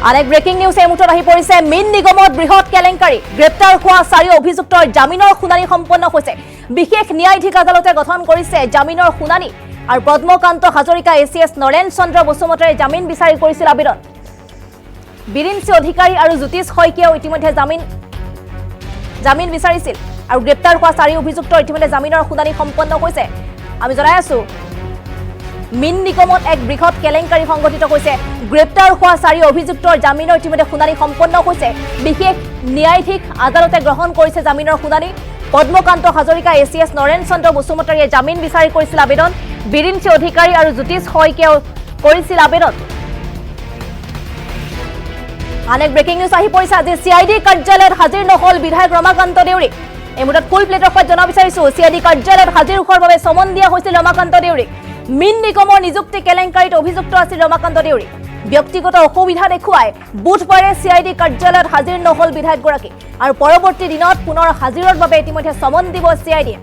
আন এক breaking news এই মুহূৰ্তত আহি পৰিছে মীন নিগমত বৃহৎ কেলেংকাৰী গ্ৰেপ্তাৰ হোৱা 4 অভিযুক্তৰ জামিনৰ শুনানি সম্পন্ন হৈছে বিশেষ ন্যায়াধীশ আদালতে গঠন কৰিছে জামিনৰ শুনানি আৰু পদ্মকান্ত হাজৰিকা এছিএছ নৰেন চন্দ্ৰ বসুমতাৰীয়ে জামিন বিচাৰি কৰিছিল আবেদন বিৰিঞ্চি অধিকাৰী আৰু জ্যোতিষ শইকীয়াও ইতিমধ্যে জামিন বিচাৰিছিল আৰু গ্ৰেপ্তাৰ হোৱা 4 অভিযুক্তৰ ইতিমধ্যে জামিনৰ শুনানি সম্পন্ন হৈছে আমি জনাই আছো মীন নিগমত এক বৃহৎ কেলেংকাৰী সংঘটিত হৈছে গ্ৰেপ্তাৰ হোৱা 4 অভিযুক্তৰ জামিনৰ ইতিমধ্যে শুনানি সম্পন্ন হৈছে বিশেষ ন্যায়াধীশ আদালতে গ্ৰহণ কৰিছে জামিনৰ শুনানি পদ্মকান্ত হাজৰিকা এছিএছ নৰেন চন্দ্ৰ বসুমতাৰীয়ে জামিন বিচাৰি কৰিছিল আবেদন বিৰিঞ্চি অধিকাৰী আৰু জ্যোতিষ শইকীয়াও কৰিছিল আবেদন আন এক ব্ৰেকিং নিউজ আহি পৰিছে আজি সিআইডি কাৰ্যালয়ত হাজিৰ নহল বিধায়ক ৰমাকান্ত দেউৰী এই মুহূৰ্তত ফুল প্লেটৰ সৈতে জনাব বিচাৰিছো সিআইডি কাৰ্যালয়ত হাজিৰ হোৱাৰ বাবে সমন দিয়া হৈছিল ৰমাকান্ত দেউৰীক মীন নিগমৰ নিযুক্তি কেলেংকাৰীত অভিযুক্ত আছিল ৰমাকান্ত দেউৰী ব্যক্তিগত অসুবিধা দেখুৱাই বুধবাৰে সিআইডি কাৰ্যালয়ত হাজিৰ নহল বিধায়কগৰাকী আৰু পৰৱৰ্তী দিনত পুনৰ হাজিৰৰ বাবে ইতিমধ্যে সমন দিব সিআইডিয়ে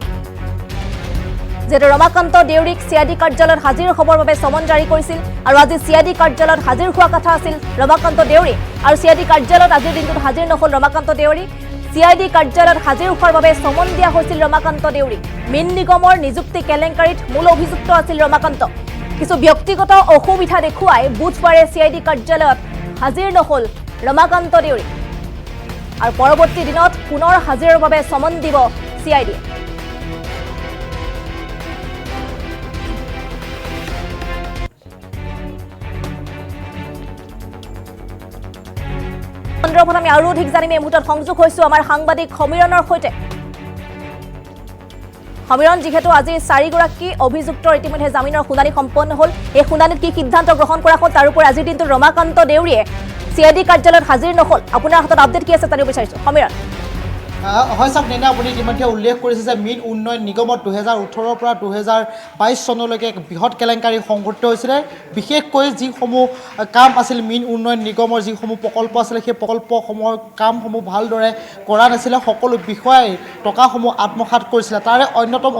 যেটো ৰমাকান্ত দেউৰীক সিআইডি কাৰ্যালয়ত হাজিৰ হ'বৰ বাবে সমন জাৰি কৰিছিল আৰু আজি সিআইডি কাৰ্যালয়ত হাজিৰ হোৱা কথা আছিল ৰমাকান্ত দেউৰী আৰু সিআইডি কাৰ্যালয়ত আজিৰ দিনটোত হাজিৰ নহল ৰমাকান্ত দেউৰী সিআইডি কাৰ্যালয়ত হাজিৰ হোৱাৰ বাবে সমন দিয়া হৈছিল ৰমাকান্ত দেউৰী মীন নিগমৰ নিযুক্তি কেলেংকাৰীত মূল অভিযুক্ত আছিল ৰমাকান্ত কিছু ব্যক্তিগত অসুবিধা দেখুৱাই বুধবাৰে সিআইডি কাৰ্যালয়ত হাজিৰ নহল ৰমাকান্ত দেউৰী আৰু পৰৱৰ্তী দিনত পুনৰ হাজিৰৰ বাবে সমন দিব সিআইডি সন্দৰ্ভত আমি আৰু অধিক জানিম এই মুহূৰ্তত সংযোগ হৈছো আমাৰ সাংবাদিক সমীৰণৰ সৈতে সমীৰণ যিহেতু আজি 4 গৰাকী অভিযুক্তৰ ইতিমধ্যে জামিনৰ শুনানি সম্পন্ন হ'ল এই শুনানিত কি সিদ্ধান্ত গ্ৰহণ কৰা হ'ল তাৰ ওপৰত আজিৰ দিনটো ৰমাকান্ত দেউৰীয়ে সিআইডি কাৰ্যালয়ত হাজিৰ নহল আপোনাৰ হাতত আপডেট কি আছে জানিব বিচাৰিছো সমীৰণ হয় চাওক নেনা আপুনি ইতিমধ্যে উল্লেখ কৰিছে যে মীন উন্নয়ন নিগমত 2018 পৰা 2022 চনলৈকে এক বৃহৎ কেলেংকাৰী সংঘটিত হৈছিলে বিশেষকৈ যিসমূহ কাম আছিল মীন উন্নয়ন নিগমৰ যিসমূহ প্ৰকল্প আছিল সেই প্ৰকল্পসমূহৰ কামসমূহ ভালদৰে কৰা নাছিলে সকলো বিষয়াই টকাসমূহ আত্মসাৎ কৰিছিলে তাৰে অন্যতম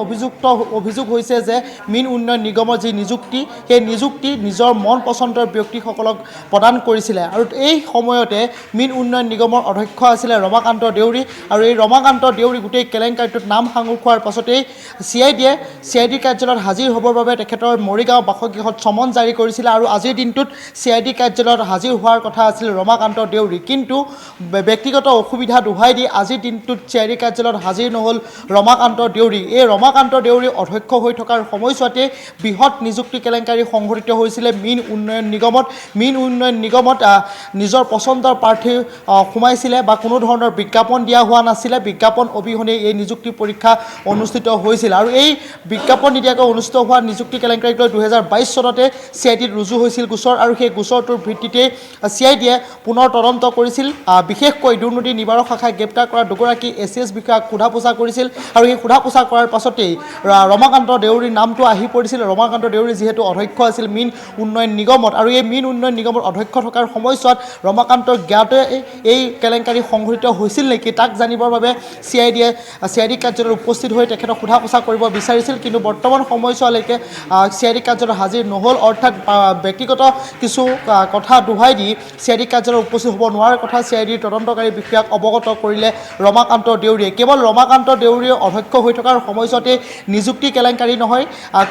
অভিযোগ হৈছে যে মীন উন্নয়ন নিগমৰ যি নিযুক্তি সেই নিযুক্তি নিজৰ মন পচন্দৰ ব্যক্তিসকলক প্ৰদান কৰিছিলে আৰু এই সময়তে মীন উন্নয়ন নিগমৰ অধ্যক্ষ আছিলে ৰমাকান্ত দেউৰী আৰু এই ৰমাকান্ত দেউৰী গোটেই কেলেংকাৰীটোত নাম সাঙুৰ খোৱাৰ পাছতেই সিআইডি কাৰ্যালয়ত হাজিৰ হ'বৰ বাবে তেখেতৰ মৰিগাঁও বাসগৃহত সমন জাৰি কৰিছিলে আৰু আজিৰ দিনটোত সিআইডি কাৰ্যালয়ত হাজিৰ হোৱাৰ কথা আছিল ৰমাকান্ত দেউৰী কিন্তু ব্যক্তিগত অসুবিধা দোহাই দি আজিৰ দিনটোত সিআইডি কাৰ্যালয়ত হাজিৰ নহ'ল ৰমাকান্ত দেউৰী এই ৰমাকান্ত দেউৰী অধ্যক্ষ হৈ থকাৰ সময়ছোৱাতে বৃহৎ নিযুক্তি কেলেংকাৰী সংঘটিত হৈছিলে মীন উন্নয়ন নিগমত নিজৰ পচন্দৰ প্ৰাৰ্থী সোমাইছিলে বা কোনো ধৰণৰ বিজ্ঞাপন দিয়া হোৱা নাছিলে বিজ্ঞাপন অবিহনে এই নিযুক্তি পৰীক্ষা অনুষ্ঠিত হৈছিল আৰু এই বিজ্ঞাপন নিদিয়াকৈ অনুষ্ঠিত হোৱা নিযুক্তি কেলেংকাৰীক লৈ 2022 চনতে সিআইডিত ৰুজু হৈছিল গোচৰ আৰু সেই গোচৰটোৰ ভিত্তিতে সিআইডিয়ে পুনৰ তদন্ত কৰিছিল বিশেষকৈ দুৰ্নীতি নিবাৰক শাখাই গ্ৰেপ্তাৰ কৰা দুগৰাকী এছিএছ বিষয়াক সোধা পোছা কৰিছিল আৰু এই সোধা পোছা কৰাৰ পাছতেই ৰমাকান্ত দেউৰীৰ নামটো আহি পৰিছিল ৰমাকান্ত দেউৰী যিহেতু অধ্যক্ষ আছিল মীন উন্নয়ন নিগমত আৰু এই মীন উন্নয়ন নিগমৰ অধ্যক্ষ থকাৰ সময়ছোৱাত ৰমাকান্তৰ জ্ঞাতে এই কেলেংকাৰী সংঘটিত হৈছিল নেকি তাক জানিবৰ বাবে সিআইডি কাৰ্যালয়ত উপস্থিত হৈ তেখেতক সোধা পোছা কৰিব বিচাৰিছিল কিন্তু বৰ্তমান সময়ছোৱালৈকে সিআইডি কাৰ্যালয়ত হাজিৰ নহ'ল অৰ্থাৎ ব্যক্তিগত কিছু কথা দোহাই দি সিআইডি কাৰ্যালয়ত উপস্থিত হ'ব নোৱাৰাৰ কথা সিআইডিৰ তদন্তকাৰী বিষয়াক অৱগত কৰিলে ৰমাকান্ত দেউৰীয়ে কেৱল ৰমাকান্ত দেউৰীয়ে অধ্যক্ষ হৈ থকাৰ সময়ছোৱাতে নিযুক্তি কেলেংকাৰী নহয়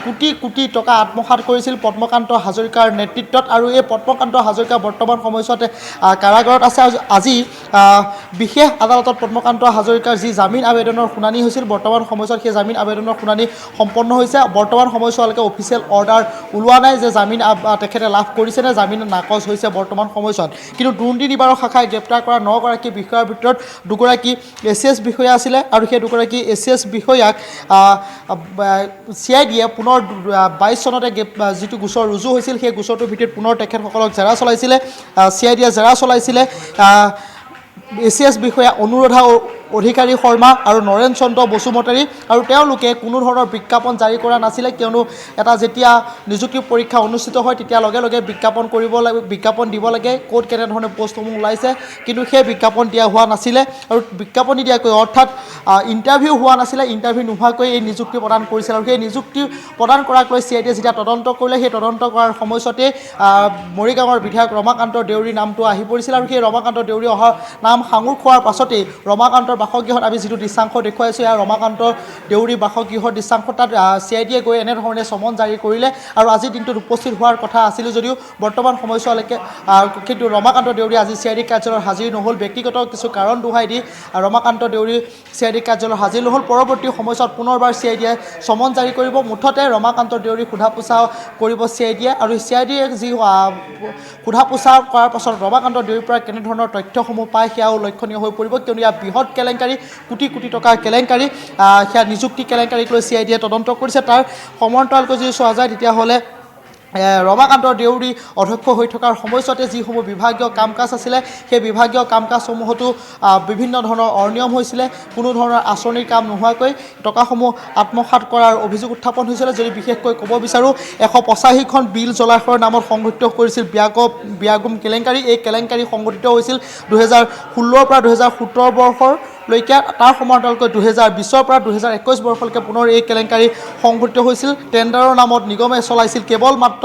কোটি কোটি টকা আত্মসাৎ কৰিছিল পদ্মকান্ত হাজৰিকাৰ নেতৃত্বত আৰু এই পদ্মকান্ত হাজৰিকা বৰ্তমান সময়ছোৱাতে কাৰাগাৰত আছে আজি বিশেষ আদালতত পদ্মকান্ত হাজৰিকাৰ যি জামিন আবেদনৰ শুনানি হৈছিল বৰ্তমান সময়ছোৱাত সেই জামিন আবেদনৰ শুনানি সম্পন্ন হৈছে বৰ্তমান সময়ছোৱালৈকে অফিচিয়েল অৰ্ডাৰ ওলোৱা নাই যে জামিন তেখেতে লাভ কৰিছে নে জামিন নাকচ হৈছে বৰ্তমান সময়ছোৱাত কিন্তু দুৰ্নীতি নিবাৰক শাখাই গ্ৰেপ্তাৰ কৰা 9 গৰাকী বিষয়াৰ ভিতৰত দুগৰাকী এছিএছ বিষয়া আছিলে আৰু সেই দুগৰাকী এছিএছ বিষয়াক সিআইডিয়ে পুনৰ 22 চনতে যিটো গোচৰ ৰুজু হৈছিল সেই গোচৰটোৰ ভিত্তিত পুনৰ তেখেতসকলক জেৰা চলাইছিলে সিআইডিয়ে জেৰা চলাইছিলে এছিএছ বিষয়া অনুৰাধা অধিকাৰী শৰ্মা আৰু নৰেন চন্দ্ৰ বসুমতাৰী আৰু তেওঁলোকে কোনো ধৰণৰ বিজ্ঞাপন জাৰি কৰা নাছিলে কিয়নো এটা যেতিয়া নিযুক্তি পৰীক্ষা অনুষ্ঠিত হয় তেতিয়া লগে লগে বিজ্ঞাপন কৰিব লাগে বিজ্ঞাপন দিব লাগে ক'ত কেনেধৰণে পোষ্টসমূহ ওলাইছে কিন্তু সেই বিজ্ঞাপন দিয়া হোৱা নাছিলে আৰু বিজ্ঞাপন নিদিয়াকৈ অৰ্থাৎ ইণ্টাৰভিউ হোৱা নাছিলে ইণ্টাৰভিউ নোহোৱাকৈ এই নিযুক্তি প্ৰদান কৰিছিল আৰু সেই নিযুক্তি প্ৰদান কৰাক লৈ CIDয়ে যেতিয়া তদন্ত কৰিলে সেই তদন্ত কৰাৰ সময়ছোৱাতে মৰিগাঁৱৰ বিধায়ক ৰমাকান্ত দেউৰীৰ নামটো আহি পৰিছিল আৰু সেই ৰমাকান্ত দেউৰী অহাৰ নাম সাঙুৰ খোৱাৰ পাছতেই ৰমাকান্তৰ বাসগৃহত আমি যিটো দৃশ্যাংশ দেখুৱাইছোঁ এয়া ৰমাকান্ত দেউৰী বাসগৃহৰ দৃশ্যাংশ তাত CIDয়ে গৈ এনেধৰণে সমন জাৰি কৰিলে আৰু আজিৰ দিনটোত উপস্থিত হোৱাৰ কথা আছিল যদিও বৰ্তমান সময়ছোৱালৈকে কিন্তু ৰমাকান্ত দেউৰী আজি CID কাৰ্যালয়ত হাজিৰ নহ'ল ব্যক্তিগত কিছু কাৰণ দোহাই দি ৰমাকান্ত দেউৰী CID কাৰ্যালয়ত হাজিৰ নহ'ল পৰৱৰ্তী সময়ছোৱাত পুনৰবাৰ CIDয়ে সমন জাৰি কৰিব মুঠতে ৰমাকান্ত দেউৰী সোধা পোছা কৰিব CIDয়ে আৰু CIDয়ে যি সোধা পোছা কৰাৰ পাছত ৰমাকান্ত দেউৰীৰ পৰা কেনেধৰণৰ তথ্যসমূহ পায় সেয়াও লক্ষণীয় হৈ পৰিব কিয়নো ইয়াৰ বৃহৎ কেলেংকাৰী কোটি কোটি টকাৰ কেলেংকাৰী সেয়া নিযুক্তি কেলেংকাৰীক লৈ CIDয়ে তদন্ত কৰিছে তাৰ সমান্তৰালকৈ যদি চোৱা যায় তেতিয়াহ'লে ৰমাকান্ত দেউৰী অধ্যক্ষ হৈ থকাৰ সময়ছোৱাতে যিসমূহ বিভাগীয় কাম কাজ আছিলে সেই বিভাগীয় কাম কাজসমূহতো বিভিন্ন ধৰণৰ অনিয়ম হৈছিলে কোনো ধৰণৰ আঁচনিৰ কাম নোহোৱাকৈ টকাসমূহ আত্মসাৎ কৰাৰ অভিযোগ উত্থাপন হৈছিলে যদি বিশেষকৈ ক'ব বিচাৰোঁ 185খন বিল জলাশয়ৰ নামত সংঘটিত কৰিছিল বিয়াগুম কেলেংকাৰী এই কেলেংকাৰী সংঘটিত হৈছিল 2016 পৰা 2017 বৰ্ষৰ লৈকে তাৰ সমান্তৰালকৈ 2020 পৰা 2021 বৰ্ষলৈকে পুনৰ এই কেলেংকাৰী সংঘটিত হৈছিল টেণ্ডাৰৰ নামত নিগমে চলাইছিল কেৱল মাত্ৰ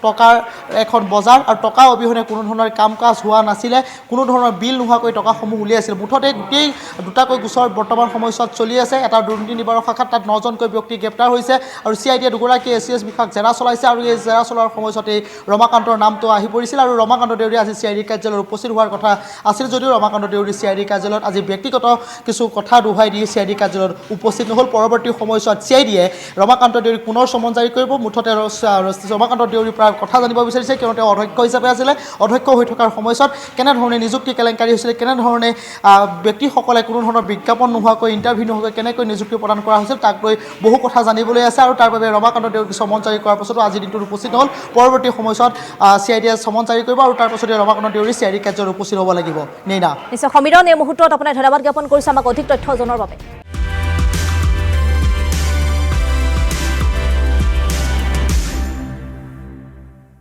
টকাৰ এখন বজাৰ আৰু টকা অবিহনে কোনো ধৰণৰ কাম কাজ হোৱা নাছিলে কোনো ধৰণৰ বিল নোহোৱাকৈ টকাসমূহ উলিয়াইছিল মুঠতে গোটেই দুটাকৈ গোচৰ বৰ্তমান সময়ছোৱাত চলি আছে এটা দুৰ্নীতি নিবাৰক শাখাত তাত 9জনকৈ ব্যক্তি গ্ৰেপ্তাৰ হৈছে আৰু CIDয়ে দুগৰাকী ACS বিষয়াক জেৰা চলাইছে আৰু এই জেৰা চলোৱাৰ সময়ছোৱাতে ৰমাকান্তৰ নামটো আহি পৰিছিল আৰু ৰমাকান্ত দেউৰী আজি CID কাৰ্যালয়ত উপস্থিত হোৱাৰ কথা আছিল যদিও ৰমাকান্ত দেউৰী CID কাৰ্যালয়ত আজি ব্যক্তিগত কিছু কথা দোহাই দি CID কাৰ্যালয়ত উপস্থিত নহ'ল পৰৱৰ্তী সময়ছোৱাত CIDয়ে ৰমাকান্ত দেউৰীক পুনৰ সমন জাৰি কৰিব মুঠতে ৰমাকান্ত দেউৰীৰ পৰা কথা জানিব বিচাৰিছে কিয়নো তেওঁ অধ্যক্ষ হিচাপে আছিলে অধ্যক্ষ হৈ থকাৰ সময়ছোৱাত কেনেধৰণে নিযুক্তি কেলেংকাৰী হৈছিলে কেনেধৰণে ব্যক্তিসকলে কোনো ধৰণৰ বিজ্ঞাপন নোহোৱাকৈ ইণ্টাৰভিউ নোহোৱাকৈ কেনেকৈ নিযুক্তি প্ৰদান কৰা হৈছিল তাক লৈ বহু কথা জানিবলৈ আছে আৰু তাৰ বাবে ৰমাকান্ত দেউৰীক সমন জাৰি কৰাৰ পাছতো আজিৰ দিনটোত উপস্থিত নহ'ল পৰৱৰ্তী সময়ছোৱাত CIDয়ে সমন জাৰি কৰিব আৰু তাৰ পাছতে ৰমাকান্ত দেউৰী CID কাৰ্যালয়ত উপস্থিত হ'ব লাগিব নেইনা নিশ্চয় সমীৰণ এই মুহূৰ্তত আপোনাৰ ধন্যবাদ জ্ঞাপন কৰিছোঁ আমাক অধিক তথ্য জনোৱাৰ বাবে